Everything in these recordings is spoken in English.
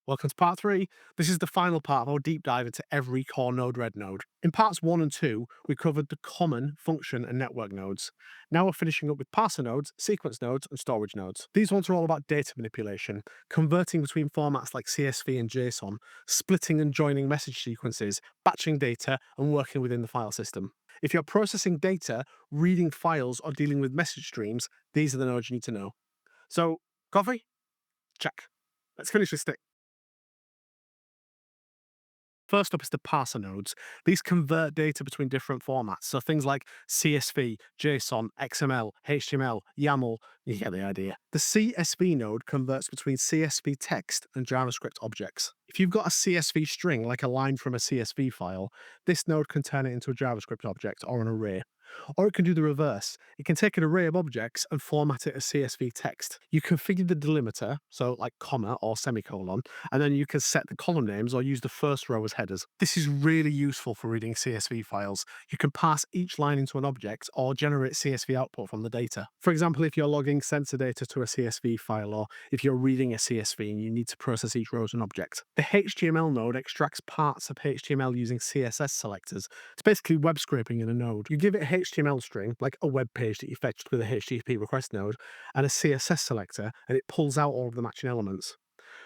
Welcome to part 3. This is the final part of our deep dive into every core Node-RED node. In parts 1 and 2, we covered the common function and network nodes. Now we're finishing up with parser nodes, sequence nodes, and storage nodes. These ones are all about data manipulation, converting between formats like CSV and JSON, splitting and joining message sequences, batching data, and working within the file system. If you're processing data, reading files, or dealing with message streams, these are the nodes you need to know. So, coffee? Check. Let's finish this thing. First up is the parser nodes. These convert data between different formats, so things like CSV, JSON, XML, HTML, YAML, you get the idea. The CSV node converts between CSV text and JavaScript objects. If you've got a CSV string, like a line from a CSV file, this node can turn it into a JavaScript object or an array. Or it can do the reverse. It can take an array of objects and format it as CSV text. You configure the delimiter, so like comma or semicolon, and then you can set the column names or use the first row as headers. This is really useful for reading CSV files. You can pass each line into an object or generate CSV output from the data. For example, if you're logging sensor data to a CSV file, or if you're reading a CSV and you need to process each row as an object. The HTML node extracts parts of HTML using CSS selectors. It's basically web scraping in a node. You give it a HTML string, like a web page that you fetched with a HTTP request node, and a CSS selector, and it pulls out all of the matching elements.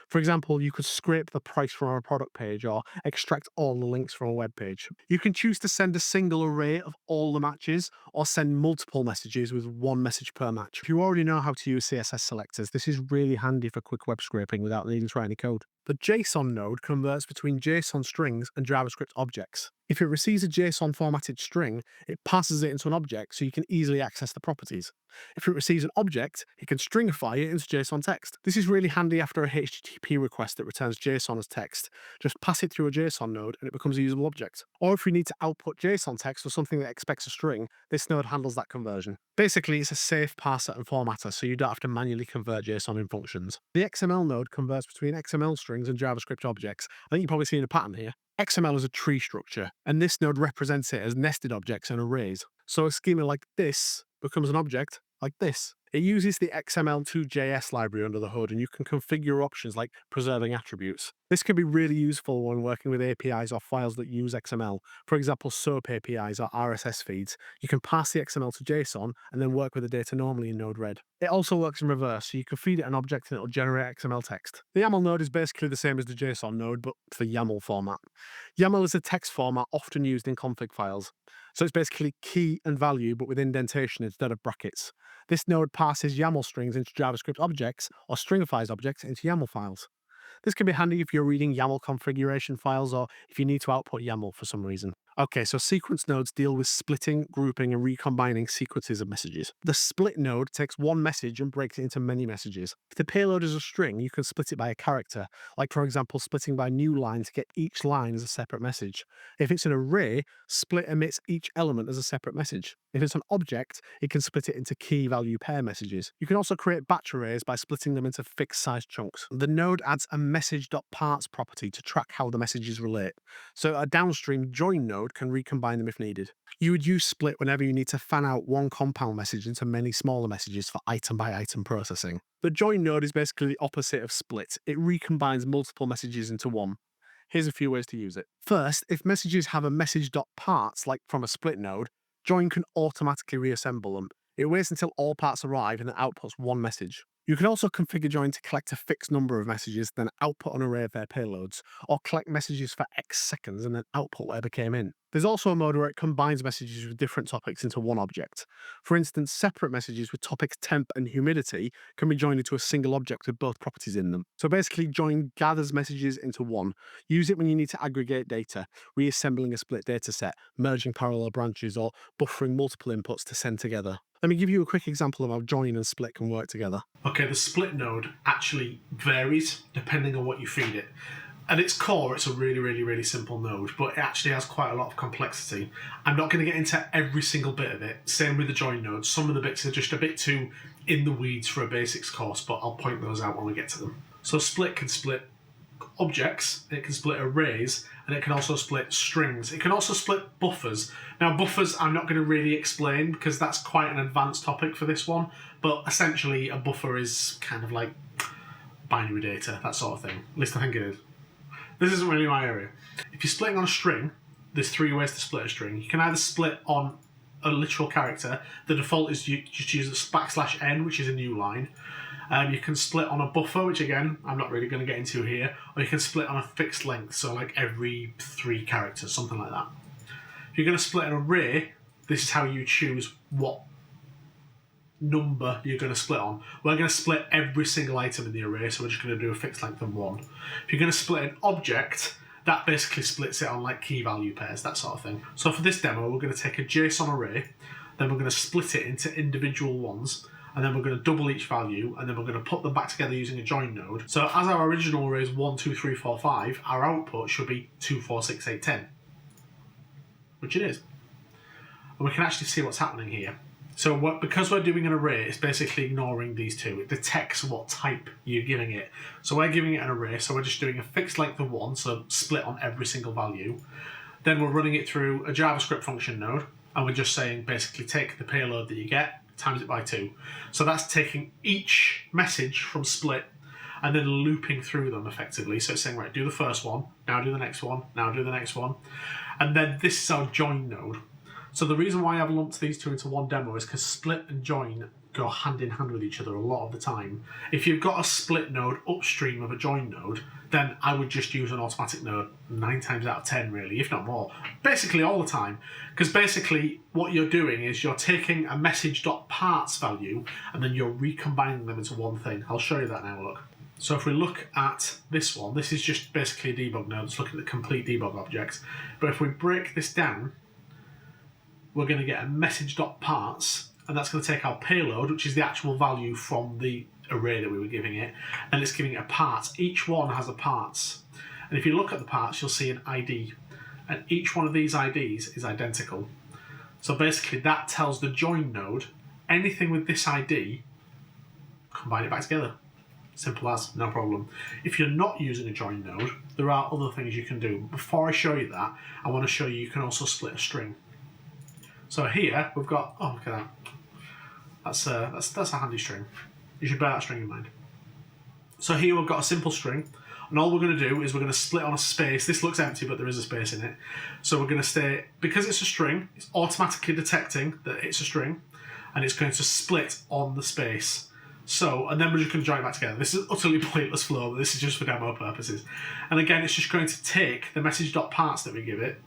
For example, you could scrape the price from a product page or extract all the links from a web page. You can choose to send a single array of all the matches or send multiple messages with one message per match. If you already know how to use CSS selectors, this is really handy for quick web scraping without needing to write any code. The JSON node converts between JSON strings and JavaScript objects. If it receives a JSON formatted string, it passes it into an object so you can easily access the properties. If it receives an object, it can stringify it into JSON text. This is really handy after a HTTP request that returns JSON as text. Just pass it through a JSON node and it becomes a usable object. Or if we need to output JSON text for something that expects a string, this node handles that conversion. Basically, it's a safe parser and formatter, so you don't have to manually convert JSON in functions. The XML node converts between XML strings and JavaScript objects. I think you've probably seen a pattern here. XML is a tree structure, and this node represents it as nested objects and arrays. So a schema like this becomes an object like this. It uses the XML2JS library under the hood, and you can configure options like preserving attributes. This can be really useful when working with APIs or files that use XML. For example, SOAP APIs or RSS feeds. You can pass the XML to JSON and then work with the data normally in Node-RED. It also works in reverse, so you can feed it an object and it'll generate XML text. The YAML node is basically the same as the JSON node, but for YAML format. YAML is a text format often used in config files. So it's basically key and value, but with indentation instead of brackets. This node passes YAML strings into JavaScript objects or stringifies objects into YAML files. This can be handy if you're reading YAML configuration files or if you need to output YAML for some reason. Okay, so sequence nodes deal with splitting, grouping, and recombining sequences of messages. The split node takes one message and breaks it into many messages. If the payload is a string, you can split it by a character, like for example splitting by new line to get each line as a separate message. If it's an array, split emits each element as a separate message. If it's an object, it can split it into key value pair messages. You can also create batch arrays by splitting them into fixed size chunks. The node adds a message.parts property to track how the messages relate. So a downstream join node can recombine them if needed. You would use split whenever you need to fan out one compound message into many smaller messages for item by item processing. The join node is basically the opposite of split. It recombines multiple messages into one. Here's a few ways to use it. First, if messages have a message.parts, like from a split node, join can automatically reassemble them. It waits until all parts arrive and then outputs one message. You can also configure join to collect a fixed number of messages, then output an array of their payloads, or collect messages for X seconds and then output whatever came in. There's also a mode where it combines messages with different topics into one object. For instance, separate messages with topics temp and humidity can be joined into a single object with both properties in them. So basically, join gathers messages into one. Use it when you need to aggregate data, reassembling a split dataset, merging parallel branches, or buffering multiple inputs to send together. Let me give you a quick example of how join and split can work together. Okay, the split node actually varies depending on what you feed it. At its core, it's a really simple node, but it actually has quite a lot of complexity. I'm not going to get into every single bit of it. Same with the join node. Some of the bits are just a bit too in the weeds for a basics course, but I'll point those out when we get to them. So split can split objects, it can split arrays, and it can also split strings. It can also split buffers. Now, buffers I'm not going to really explain because that's quite an advanced topic for this one, but essentially a buffer is kind of like binary data, that sort of thing. At least I think it is. This isn't really my area. If you're splitting on a string, there's 3 ways to split a string. You can either split on a literal character. The default is you just use the \n, which is a new line. You can split on a buffer, which again, I'm not really going to get into here. Or you can split on a fixed length, so like every 3 characters, something like that. If you're going to split an array, this is how you choose what number you're going to split on. We're going to split every single item in the array, so we're just going to do a fixed length of 1. If you're going to split an object, that basically splits it on like key value pairs, that sort of thing. So for this demo, we're going to take a JSON array, then we're going to split it into individual ones, and then we're going to double each value, and then we're going to put them back together using a join node. So as our original array is 1, 2, 3, 4, 5, our output should be 2, 4, 6, 8, 10, which it is. And we can actually see what's happening here. So because we're doing an array, it's basically ignoring these 2. It detects what type you're giving it. So we're giving it an array, so we're just doing a fixed length of 1, so split on every single value. Then we're running it through a JavaScript function node, and we're just saying basically take the payload that you get, times it by 2. So that's taking each message from split and then looping through them effectively. So it's saying, right, do the first one, now do the next one, now do the next one. And then this is our join node. So the reason why I've lumped these 2 into one demo is because split and join go hand in hand with each other a lot of the time. If you've got a split node upstream of a join node, then I would just use an automatic node 9 times out of 10 really, if not more. Basically all the time. Because basically what you're doing is you're taking a message.parts value and then you're recombining them into one thing. I'll show you that now, look. So if we look at this one, this is just basically a debug node. It's looking at the complete debug object. But if we break this down, we're going to get a message.parts, and that's going to take our payload, which is the actual value from the array that we were giving it, and it's giving it a parts. Each one has a parts. And if you look at the parts, you'll see an ID. And each one of these IDs is identical. So basically that tells the join node, anything with this ID, combine it back together. Simple as, no problem. If you're not using a join node, there are other things you can do. Before I show you that, I want to show you can also split a string. So here we've got, oh look at that. That's a handy string. You should bear that string in mind. So here we've got a simple string, and all we're going to do is we're going to split on a space. This looks empty, but there is a space in it. So we're going to say, because it's a string, it's automatically detecting that it's a string, and it's going to split on the space. So, and then we're just going to join it back together. This is utterly pointless flow, but this is just for demo purposes. And again, it's just going to take the message.parts that we give it,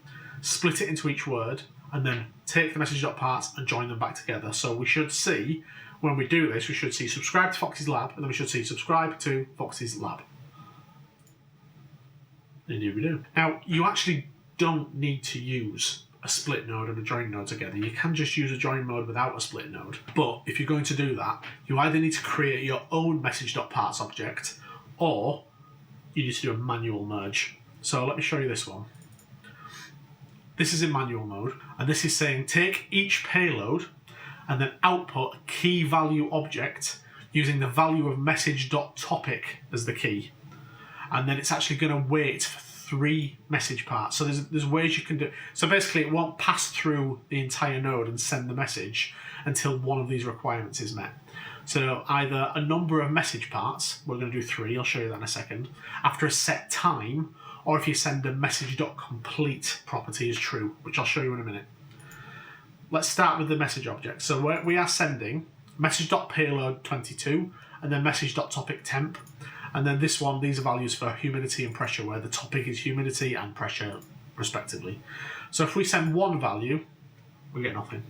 split it into each word, and then take the message.parts and join them back together. So we should see, when we do this, we should see subscribe to Foxy's lab, and then we should see subscribe to Foxy's lab. Indeed we do. Now, you actually don't need to use a split node and a join node together. You can just use a join node without a split node. But if you're going to do that, you either need to create your own message.parts object, or you need to do a manual merge. So let me show you this one. This is in manual mode, and this is saying take each payload and then output a key value object using the value of message.topic as the key. And then it's actually going to wait for 3 message parts. So there's ways you can do. So basically it won't pass through the entire node and send the message until one of these requirements is met. So either a number of message parts, we're going to do 3, I'll show you that in a second, after a set time, or if you send a message.complete property is true, which I'll show you in a minute. Let's start with the message object. So we are sending message.payload22 and then message.topic.temp. And then this one, these are values for humidity and pressure, where the topic is humidity and pressure, respectively. So if we send 1 value, we get nothing.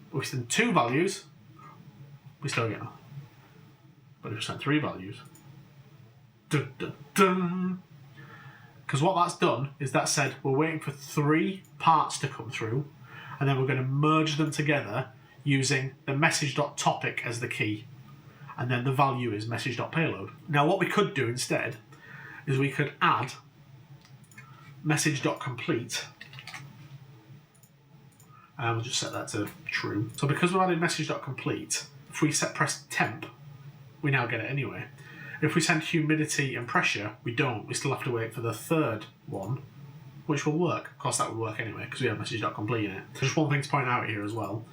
If we send 2 values, we still get nothing. But if we send 3 values, dun, dun, dun. Because what that's done is that said we're waiting for 3 parts to come through, and then we're going to merge them together using the message.topic as the key. And then the value is message.payload. Now what we could do instead is we could add message.complete, and we'll just set that to true. So because we've added message.complete, if we press temp, we now get it anyway. If we send humidity and pressure, we don't. We still have to wait for the 3rd one, which will work. Of course, that would work anyway, because we have message.complete in it. Just one thing to point out here as well.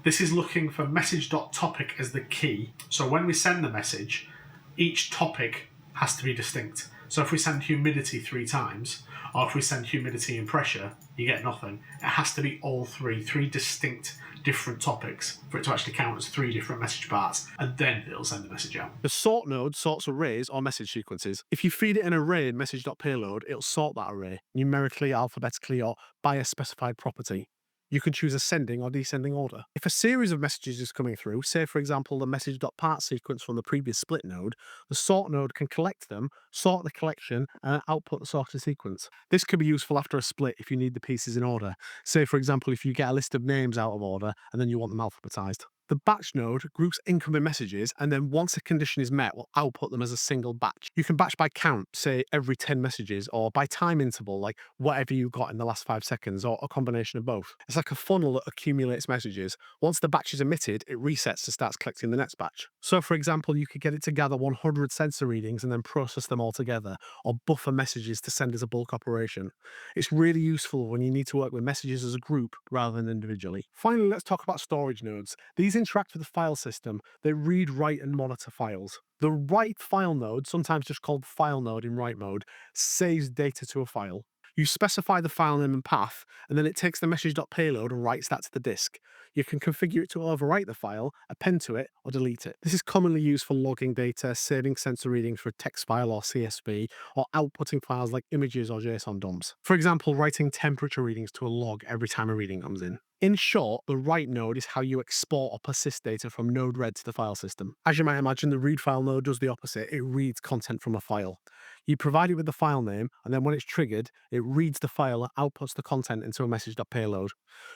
This is looking for message.topic as the key. So when we send the message, each topic has to be distinct. So if we send humidity 3 times, or if we send humidity and pressure, you get nothing. It has to be all three distinct different topics for it to actually count as 3 different message parts, and then it'll send the message out. The sort node sorts arrays or message sequences. If you feed it an array in message.payload, it'll sort that array numerically, alphabetically, or by a specified property. You can choose ascending or descending order. If a series of messages is coming through, say for example the message.part sequence from the previous split node, the sort node can collect them, sort the collection, and output the sorted sequence. This can be useful after a split if you need the pieces in order. Say for example if you get a list of names out of order and then you want them alphabetized. The batch node groups incoming messages, and then once a condition is met, will output them as a single batch. You can batch by count, say every 10 messages, or by time interval, like whatever you got in the last 5 seconds, or a combination of both. It's like a funnel that accumulates messages. Once the batch is emitted, it resets to start collecting the next batch. So for example, you could get it to gather 100 sensor readings and then process them all together, or buffer messages to send as a bulk operation. It's really useful when you need to work with messages as a group rather than individually. Finally, let's talk about storage nodes. These interact with the file system. They read, write, and monitor files. The write file node, sometimes just called file node in write mode, saves data to a file. You specify the file name and path, and then it takes the message.payload and writes that to the disk. You can configure it to overwrite the file, append to it, or delete it. This is commonly used for logging data, saving sensor readings for a text file or CSV, or outputting files like images or JSON dumps. For example, writing temperature readings to a log every time a reading comes in. In short, the write node is how you export or persist data from node read to the file system. As you might imagine, the read file node does the opposite. It reads content from a file. You provide it with the file name, and then when it's triggered, it reads the file and outputs the content into a message.payload.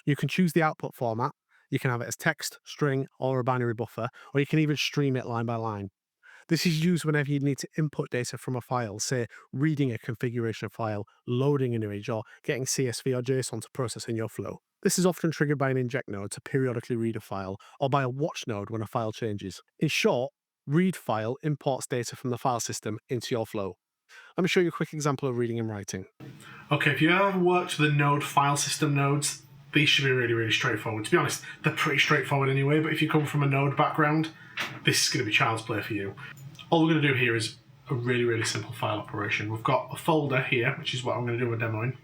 You can choose the output format. You can have it as text, string, or a binary buffer, or you can even stream it line by line. This is used whenever you need to input data from a file, say reading a configuration file, loading an image, or getting CSV or JSON to process in your flow. This is often triggered by an inject node to periodically read a file, or by a watch node when a file changes. In short, read file imports data from the file system into your flow. Let me show you a quick example of reading and writing. Okay, if you ever worked with the node file system nodes, these should be really straightforward. To be honest, they're pretty straightforward anyway, but if you come from a node background, this is going to be child's play for you. All we're going to do here is a really simple file operation. We've got a folder here, which is what I'm going to do a demo in.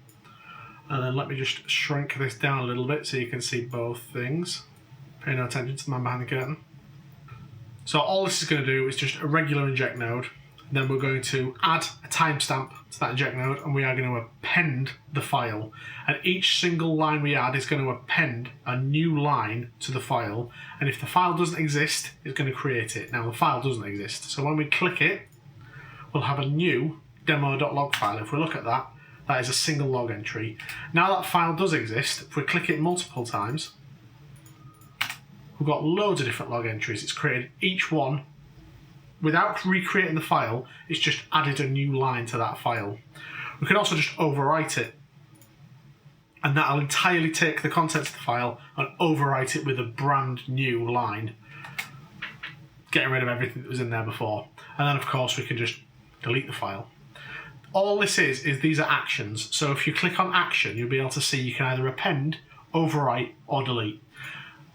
And then let me just shrink this down a little bit so you can see both things. Pay no attention to the man behind the curtain. So all this is going to do is just a regular inject node. Then we're going to add a timestamp to that inject node, and we are going to append the file. And each single line we add is going to append a new line to the file. And if the file doesn't exist, it's going to create it. Now the file doesn't exist, so when we click it, we'll have a new demo.log file. If we look at that, that is a single log entry. Now that file does exist, if we click it multiple times, we've got loads of different log entries. It's created each one. Without recreating the file, it's just added a new line to that file. We can also just overwrite it, and that'll entirely take the contents of the file and overwrite it with a brand new line, getting rid of everything that was in there before. And then of course we can just delete the file. All this is these are actions. So if you click on action, you'll be able to see you can either append, overwrite, or delete.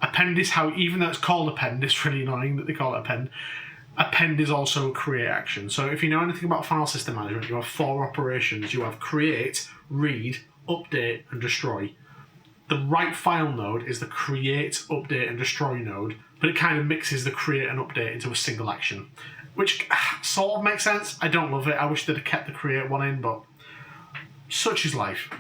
Append is how, even though it's called append, it's really annoying that they call it append. Append is also a create action. So if you know anything about file system management, you have 4 operations. You have create, read, update, and destroy. The write file node is the create, update, and destroy node, but it kind of mixes the create and update into a single action, which sort of makes sense. I don't love it. I wish they'd have kept the create one in, but such is life.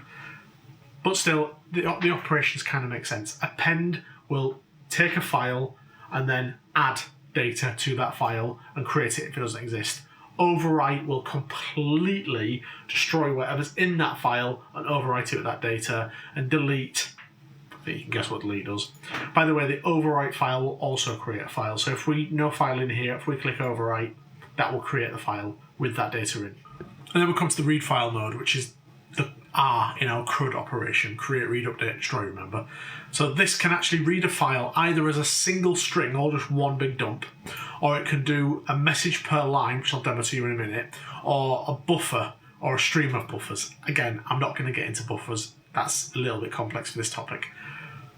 But still, the operations kind of make sense. Append will take a file and then add data to that file and create it if it doesn't exist. Overwrite will completely destroy whatever's in that file and overwrite it with that data. And delete, you can guess what delete does. By the way, the overwrite file will also create a file. So if we no file in here, if we click overwrite, that will create the file with that data in. And then we come to the read file node, which is the R in our CRUD operation, create, read, update, destroy, remember. So this can actually read a file either as a single string or just one big dump, or it can do a message per line, which I'll demo to you in a minute, or a buffer or a stream of buffers. Again, I'm not going to get into buffers. That's a little bit complex for this topic.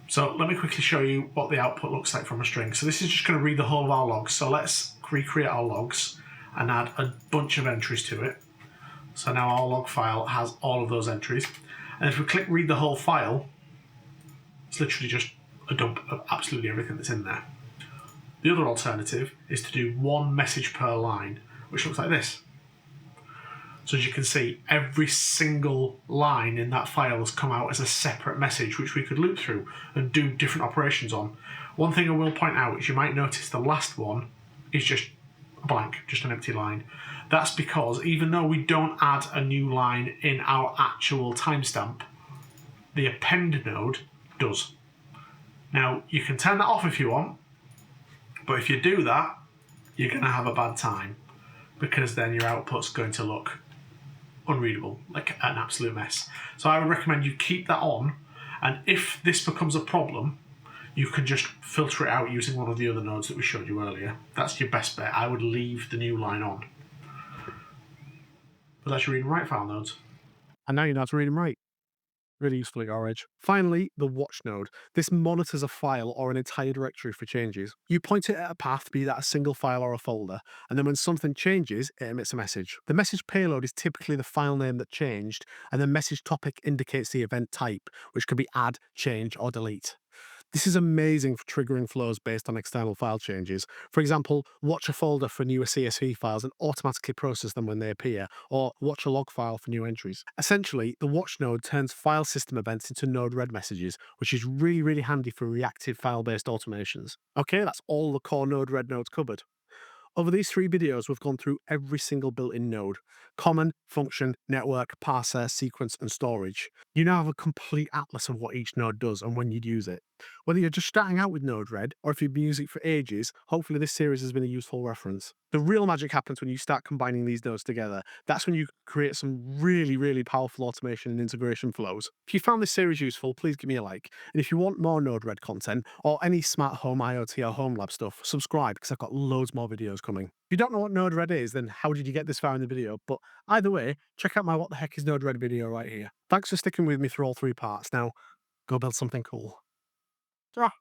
So let me quickly show you what the output looks like from a string. So this is just going to read the whole of our logs. So let's recreate our logs. and add a bunch of entries to it. So now our log file has all of those entries. And if we click read the whole file, it's literally just a dump of absolutely everything that's in there. The other alternative is to do one message per line, which looks like this. So as you can see, every single line in that file has come out as a separate message, which we could loop through and do different operations on. One thing I will point out is you might notice the last one is just a blank, just an empty line. That's because even though we don't add a new line in our actual timestamp, the append node does. Now, you can turn that off if you want, but if you do that, you're going to have a bad time, because then your output's going to look unreadable, like an absolute mess. So I would recommend you keep that on, and if this becomes a problem, you can just filter it out using one of the other nodes that we showed you earlier. That's your best bet. I would leave the new line on. But that's your read and write file nodes. And now you know how to read and write. Really useful at your age. Finally, the watch node. This monitors a file or an entire directory for changes. You point it at a path, be that a single file or a folder, and then when something changes, it emits a message. The message payload is typically the file name that changed, and the message topic indicates the event type, which could be add, change, or delete. This is amazing for triggering flows based on external file changes. For example, watch a folder for newer CSV files and automatically process them when they appear, or watch a log file for new entries. Essentially, the watch node turns file system events into node-read messages, which is really handy for reactive file-based automations. Okay, that's all the core node-read nodes covered. Over these 3 videos, we've gone through every single built-in node: common, function, network, parser, sequence, and storage. You now have a complete atlas of what each node does and when you'd use it. Whether you're just starting out with Node-RED or if you've been using it for ages, hopefully this series has been a useful reference. The real magic happens when you start combining these nodes together. That's when you create some really powerful automation and integration flows. If you found this series useful, please give me a like. And if you want more Node-RED content or any smart home IoT or home lab stuff, subscribe because I've got loads more videos coming. If you don't know what Node-RED is, then how did you get this far in the video? But either way, check out my What the Heck is Node-RED video right here. Thanks for sticking with me through all 3 parts. Now, go build something cool. Ta.